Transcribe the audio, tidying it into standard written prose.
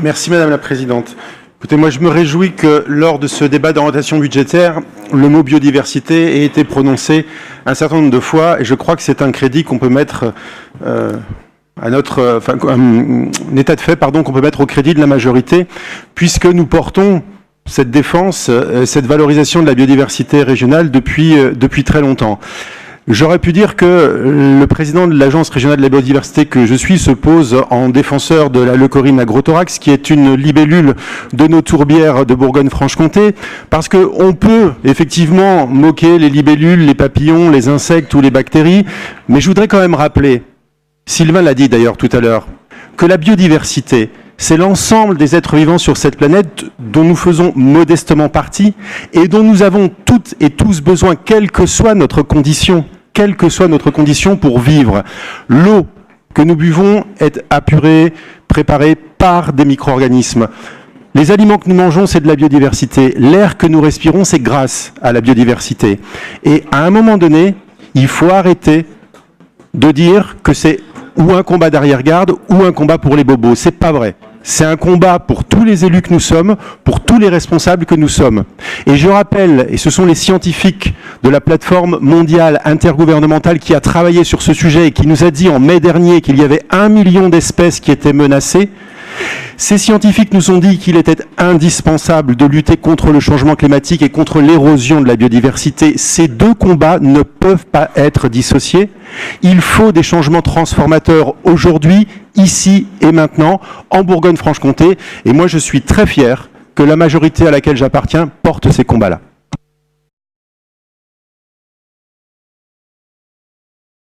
Merci Madame la Présidente. Écoutez, moi je me réjouis que lors de ce débat d'orientation budgétaire, le mot biodiversité ait été prononcé un certain nombre de fois, et je crois que c'est un crédit qu'on peut mettre un état de fait, qu'on peut mettre au crédit de la majorité, puisque nous portons cette défense, cette valorisation de la biodiversité régionale depuis très longtemps. J'aurais pu dire que le président de l'Agence régionale de la biodiversité que je suis se pose en défenseur de la leucorrhine agrothorax, qui est une libellule de nos tourbières de Bourgogne-Franche-Comté, parce qu'on peut effectivement moquer les libellules, les papillons, les insectes ou les bactéries, mais je voudrais quand même rappeler, Sylvain l'a dit d'ailleurs tout à l'heure, que la biodiversité, c'est l'ensemble des êtres vivants sur cette planète dont nous faisons modestement partie et dont nous avons toutes et tous besoin, quelle que soit notre condition pour vivre. L'eau que nous buvons est apurée, préparée par des micro-organismes. Les aliments que nous mangeons, c'est de la biodiversité. L'air que nous respirons, c'est grâce à la biodiversité. Et à un moment donné, il faut arrêter de dire que c'est ou un combat d'arrière-garde ou un combat pour les bobos. C'est pas vrai. C'est un combat pour tous les élus que nous sommes, pour tous les responsables que nous sommes. Et je rappelle, et ce sont les scientifiques de la plateforme mondiale intergouvernementale qui a travaillé sur ce sujet et qui nous a dit en mai dernier qu'il y avait 1 million d'espèces qui étaient menacées. Ces scientifiques nous ont dit qu'il était indispensable de lutter contre le changement climatique et contre l'érosion de la biodiversité. Ces deux combats ne peuvent pas être dissociés. Il faut des changements transformateurs aujourd'hui, ici et maintenant, en Bourgogne-Franche-Comté. Et moi, je suis très fier que la majorité à laquelle j'appartiens porte ces combats-là.